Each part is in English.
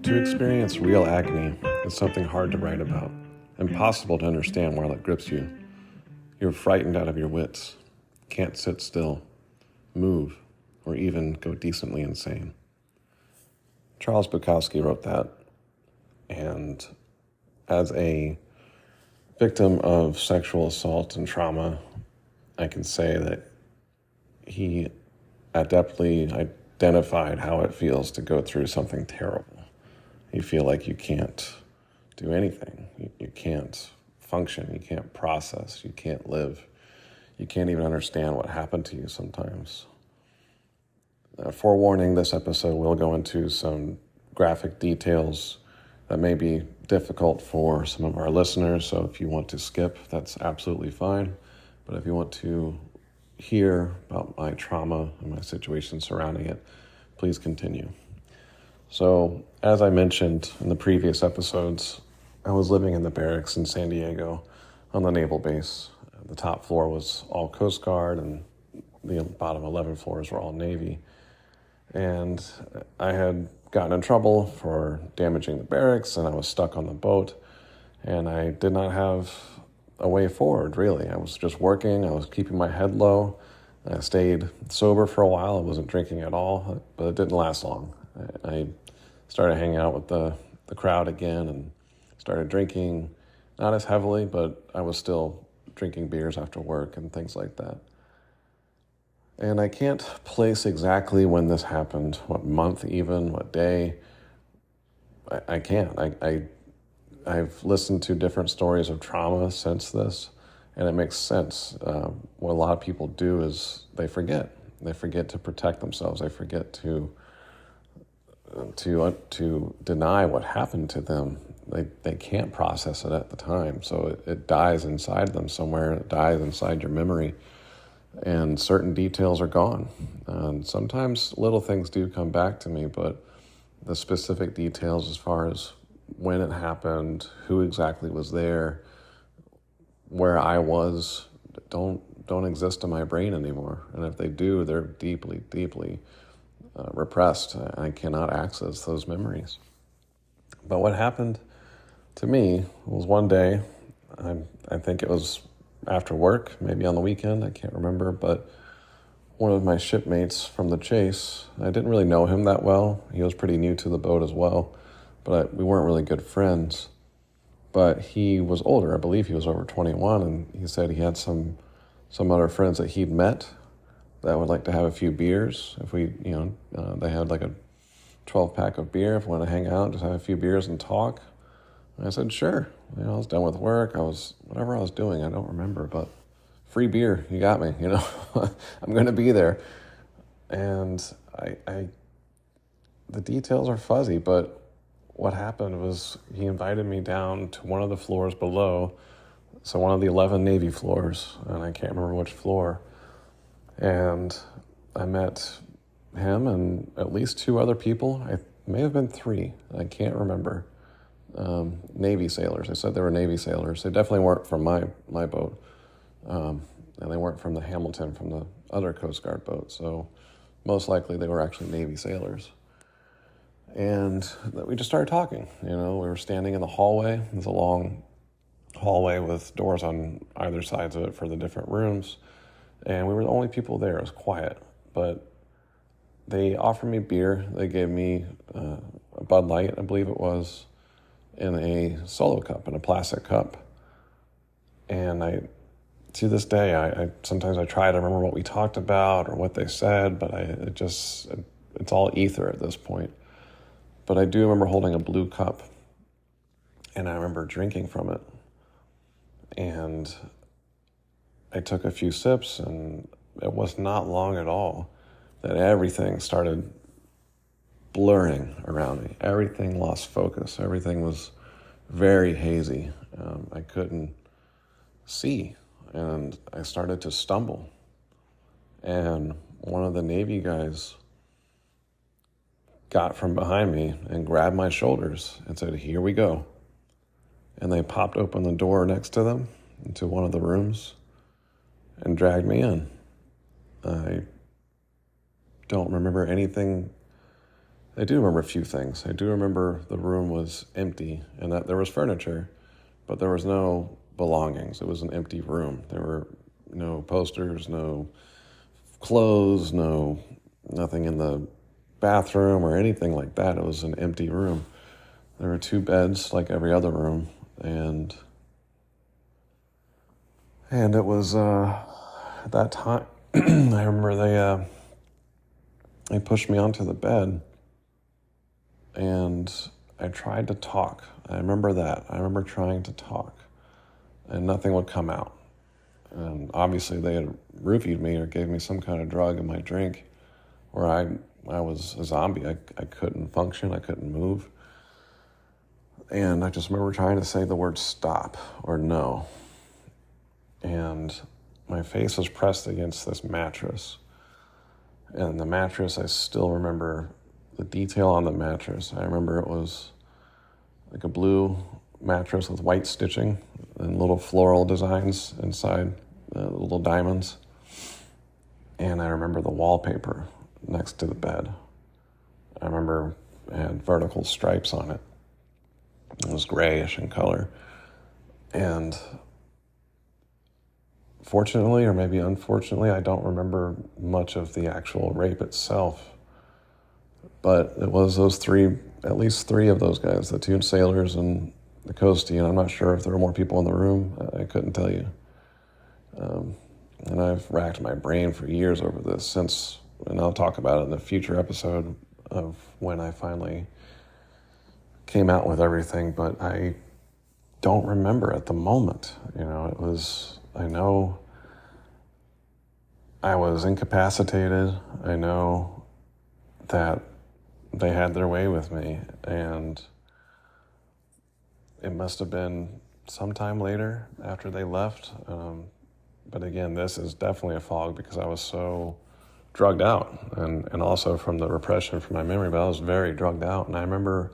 To experience real agony is something hard to write about, impossible to understand while it grips you. You're frightened out of your wits, can't sit still, move, or even go decently insane. Charles Bukowski wrote that, and as a victim of sexual assault and trauma, I can say that he adeptly identified how it feels to go through something terrible. You feel like you can't do anything. You can't function. You can't process. You can't live. You can't even understand what happened to you sometimes. Forewarning, this episode will go into some graphic details that may be difficult for some of our listeners, so if you want to skip, that's absolutely fine. But if you want to hear about my trauma and my situation surrounding it, please continue. So, as I mentioned in the previous episodes, I was living in the barracks in San Diego on the naval base. The top floor was all Coast Guard, and the bottom 11 floors were all Navy. And I had gotten in trouble for damaging the barracks, and I was stuck on the boat, and I did not have a way forward, really. I was just working. I was keeping my head low. I stayed sober for a while. I wasn't drinking at all, but it didn't last long. I started hanging out with the crowd again and started drinking, not as heavily, but I was still drinking beers after work and things like that. And I can't place exactly when this happened, what month even, what day. I can't. I've listened to different stories of trauma since this, and it makes sense. What a lot of people do is they forget. They forget to protect themselves. They forget to deny what happened to them. They can't process it at the time, so it dies inside them somewhere. It dies inside your memory, and certain details are gone. And sometimes little things do come back to me, but the specific details as far as when it happened, who exactly was there, where I was, don't exist in my brain anymore. And if they do, they're deeply, deeply repressed. I cannot access those memories. But what happened to me was one day, I think it was after work, maybe on the weekend, I can't remember, but one of my shipmates from the chase, I didn't really know him that well. He was pretty new to the boat as well, but we weren't really good friends. But he was older. I believe he was over 21, and he said he had some other friends that he'd met that would like to have a few beers. If we, they had like a 12-pack of beer. If we want to hang out, just have a few beers and talk. And I said, sure. I was done with work. Whatever I was doing, I don't remember, but free beer, you got me, I'm going to be there. And the details are fuzzy, but what happened was he invited me down to one of the floors below, so one of the 11 Navy floors, and I can't remember which floor. And I met him and at least two other people. I may have been three. I can't remember. Navy sailors. They said they were Navy sailors. They definitely weren't from my boat. And they weren't from the Hamilton, from the other Coast Guard boat. So most likely they were actually Navy sailors. And we just started talking. We were standing in the hallway. It was a long hallway with doors on either sides of it for the different rooms. And we were the only people there. It was quiet. But they offered me beer. They gave me a Bud Light, I believe it was, in a solo cup, in a plastic cup. And to this day, I sometimes I try to remember what we talked about or what they said, but it's all ether at this point. But I do remember holding a blue cup, and I remember drinking from it. And I took a few sips, and it was not long at all that everything started blurring around me. Everything lost focus. Everything was very hazy. I couldn't see, and I started to stumble. And one of the Navy guys got from behind me and grabbed my shoulders and said, "Here we go." And they popped open the door next to them into one of the rooms and dragged me in. I don't remember anything I do remember a few things. I do remember the room was empty and that there was furniture, but there was no belongings. It was an empty room. There were no posters, no clothes, nothing in the bathroom or anything like that. It was an empty room. There were 2 beds like every other room, and it was at that time I remember they pushed me onto the bed, and I tried to talk. I remember that. I remember trying to talk, and nothing would come out. And obviously they had roofied me or gave me some kind of drug in my drink, where I was a zombie. I couldn't function. I couldn't move. And I just remember trying to say the word stop or no. And my face was pressed against this mattress. And the mattress, I still remember the detail on the mattress. I remember it was like a blue mattress with white stitching and little floral designs inside, little diamonds. And I remember the wallpaper next to the bed. I remember it had vertical stripes on it. It was grayish in color. And fortunately, or maybe unfortunately, I don't remember much of the actual rape itself. But it was at least three of those guys, the 2 sailors and the coastie, and I'm not sure if there were more people in the room. I couldn't tell you. And I've racked my brain for years over this and I'll talk about it in the future episode of when I finally came out with everything, but I don't remember at the moment. I know I was incapacitated. I know that they had their way with me, and it must have been sometime later after they left. But again, this is definitely a fog because I was so drugged out, and also from the repression from my memory, but I was very drugged out. And I remember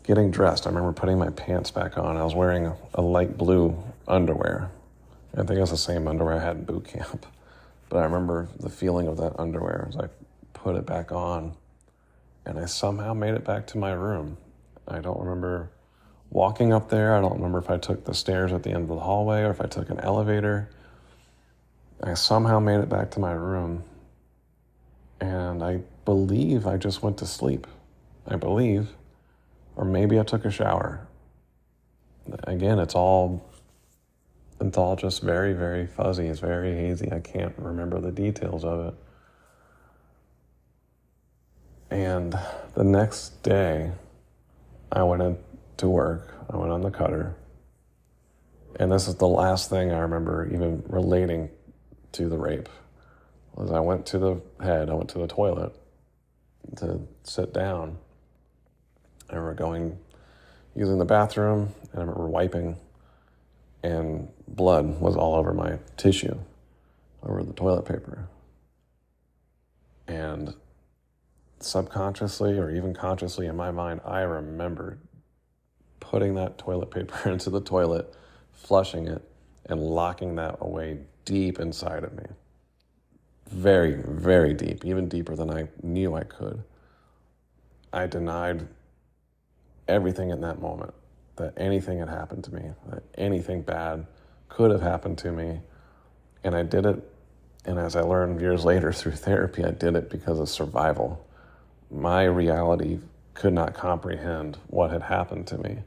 getting dressed. I remember putting my pants back on. I was wearing a light blue underwear. I think it was the same underwear I had in boot camp. But I remember the feeling of that underwear as I put it back on, and I somehow made it back to my room. I don't remember walking up there. I don't remember if I took the stairs at the end of the hallway or if I took an elevator. I somehow made it back to my room, and I believe I just went to sleep. I believe. Or maybe I took a shower. Again, it's all just very, very fuzzy. It's very hazy. I can't remember the details of it. And the next day, I went into work. I went on the cutter. And this is the last thing I remember even relating to the rape. Was I went to the toilet to sit down. I remember using the bathroom, and I remember wiping, and blood was all over my tissue, over the toilet paper. And subconsciously or even consciously in my mind, I remembered putting that toilet paper into the toilet, flushing it, and locking that away deep inside of me. Very, very deep, even deeper than I knew I could. I denied everything in that moment, that anything had happened to me, that anything bad could have happened to me. And I did it, and as I learned years later through therapy, I did it because of survival. My reality could not comprehend what had happened to me.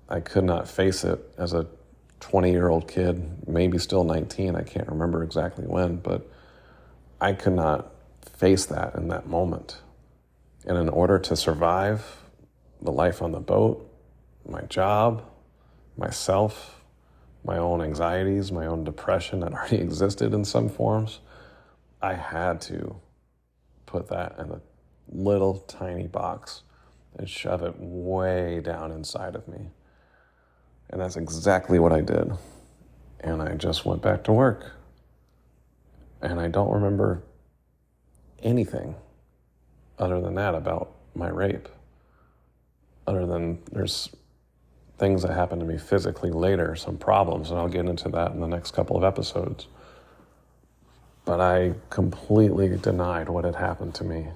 I could not face it as a 20-year-old kid, maybe still 19, I can't remember exactly when, but I could not face that in that moment. And in order to survive the life on the boat, my job, myself, my own anxieties, my own depression that already existed in some forms, I had to put that in a little tiny box and shove it way down inside of me. And that's exactly what I did. And I just went back to work. And I don't remember anything other than that about my rape. Other than there's things that happened to me physically later, some problems, and I'll get into that in the next couple of episodes. But I completely denied what had happened to me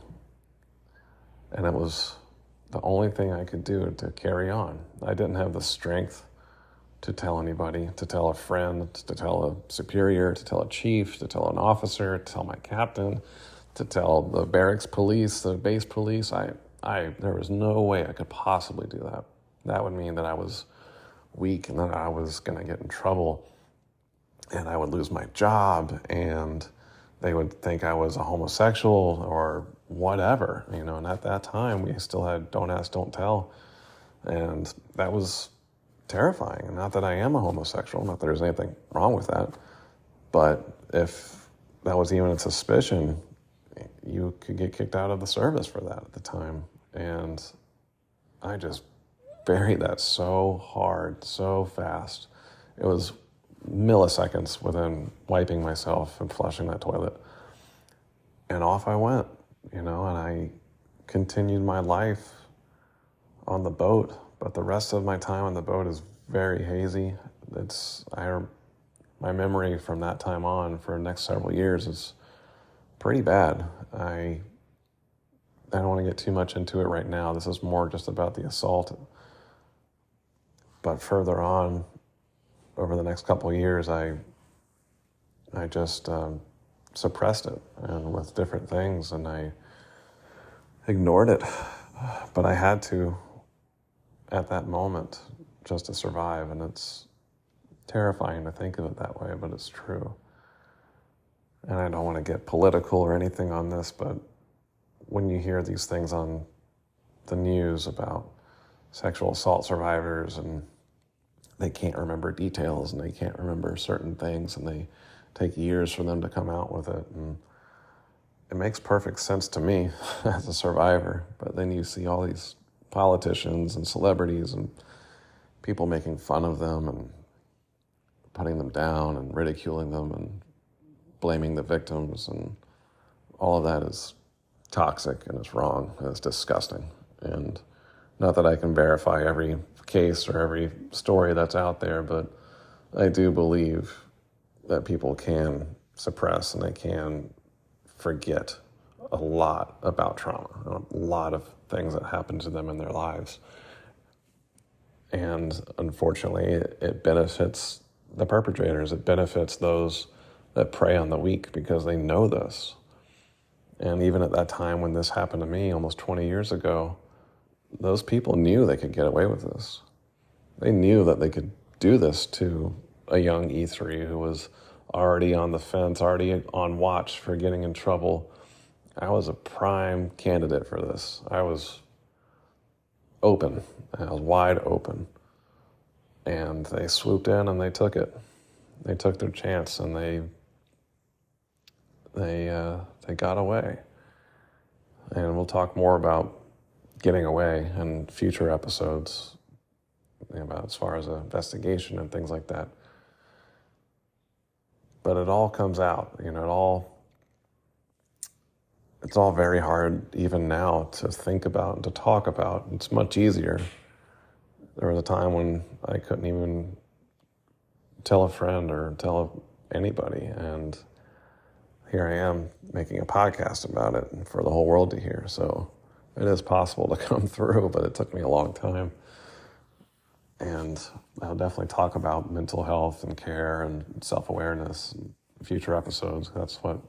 And it was the only thing I could do to carry on. I didn't have the strength to tell anybody, to tell a friend, to tell a superior, to tell a chief, to tell an officer, to tell my captain, to tell the barracks police, the base police. There was no way I could possibly do that. That would mean that I was weak and that I was going to get in trouble and I would lose my job and they would think I was a homosexual or whatever, and at that time we still had don't ask, don't tell. And that was terrifying. And not that I am a homosexual, not that there's anything wrong with that, but if that was even a suspicion, you could get kicked out of the service for that at the time. And I just buried that so hard, so fast. It was milliseconds within wiping myself and flushing that toilet. And off I went, and I continued my life on the boat. But the rest of my time on the boat is very hazy. My memory from that time on for the next several years is pretty bad. I don't want to get too much into it right now. This is more just about the assault. But further on, over the next couple of years, I just suppressed it and with different things, and I ignored it. But I had to at that moment just to survive, and it's terrifying to think of it that way, but it's true. And I don't want to get political or anything on this, but when you hear these things on the news about sexual assault survivors and they can't remember details and they can't remember certain things and they take years for them to come out with it, and it makes perfect sense to me as a survivor. But then you see all these politicians and celebrities and people making fun of them and putting them down and ridiculing them and blaming the victims, and all of that is toxic and it's wrong and it's disgusting. And not that I can verify every case or every story that's out there, but I do believe that people can suppress and they can forget a lot about trauma, a lot of things that happen to them in their lives. And unfortunately, it benefits the perpetrators. It benefits those that prey on the weak because they know this. And even at that time when this happened to me almost 20 years ago, those people knew they could get away with this. They knew that they could do this to a young E3 who was already on the fence, already on watch for getting in trouble. I was a prime candidate for this. I was open. I was wide open. And they swooped in and they took it. They took their chance and they got away. And we'll talk more about getting away in future episodes, about as far as an investigation and things like that. But it all comes out, it's all very hard even now to think about and to talk about. It's much easier. There was a time when I couldn't even tell a friend or tell anybody, and here I am making a podcast about it for the whole world to hear. So it is possible to come through, but it took me a long time. And I'll definitely talk about mental health and care and self-awareness in future episodes. That's what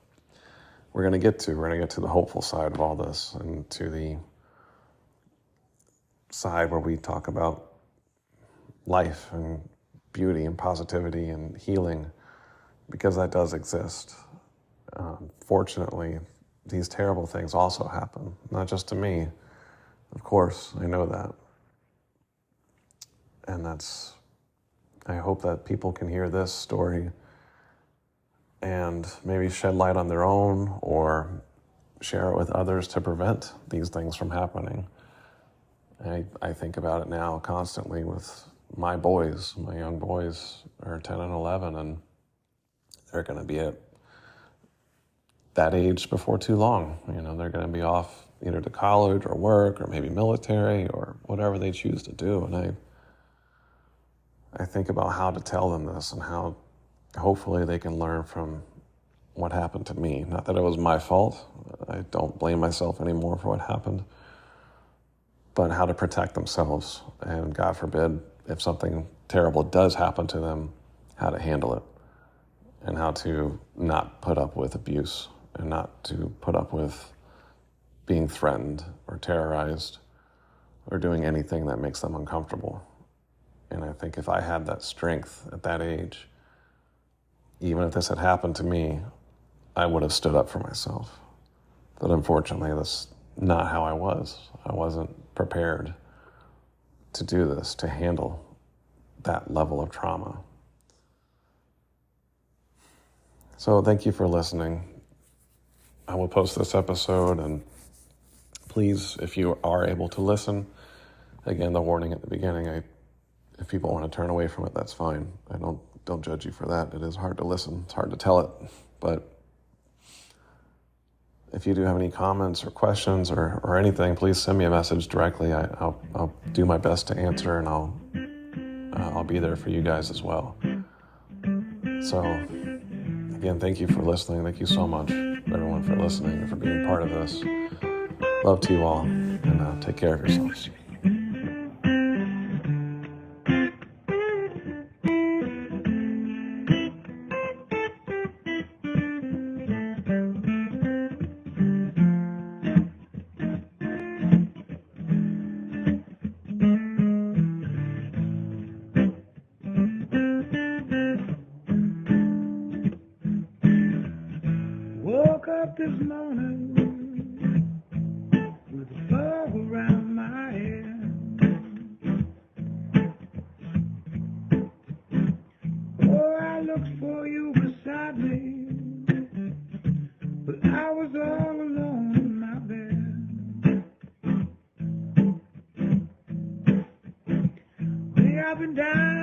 we're going to get to. We're going to get to the hopeful side of all this and to the side where we talk about life and beauty and positivity and healing, because that does exist. Fortunately, these terrible things also happen, not just to me. Of course, I know that. And I hope that people can hear this story and maybe shed light on their own or share it with others to prevent these things from happening. I think about it now constantly with my boys. My young boys are 10 and 11, and they're going to be at that age before too long. They're going to be off either to college or work or maybe military or whatever they choose to do. And I think about how to tell them this and how hopefully they can learn from what happened to me. Not that it was my fault. I don't blame myself anymore for what happened. but how to protect themselves. And God forbid, if something terrible does happen to them, how to handle it and how to not put up with abuse and not to put up with being threatened or terrorized or doing anything that makes them uncomfortable. And I think if I had that strength at that age, even if this had happened to me, I would have stood up for myself. But unfortunately, that's not how I was. I wasn't prepared to do this, to handle that level of trauma. So thank you for listening. I will post this episode, and please, if you are able to listen, again, the warning at the beginning, if people want to turn away from it, that's fine. I don't judge you for that. It is hard to listen. It's hard to tell it. But if you do have any comments or questions or anything, please send me a message directly. I'll do my best to answer, and I'll be there for you guys as well. So again, thank you for listening. Thank you so much, everyone, for listening and for being part of this. Love to you all, and take care of yourselves. Woke up this morning with a fog around my head. Oh, I looked for you beside me, but I was all alone in my bed. Hey, I've been down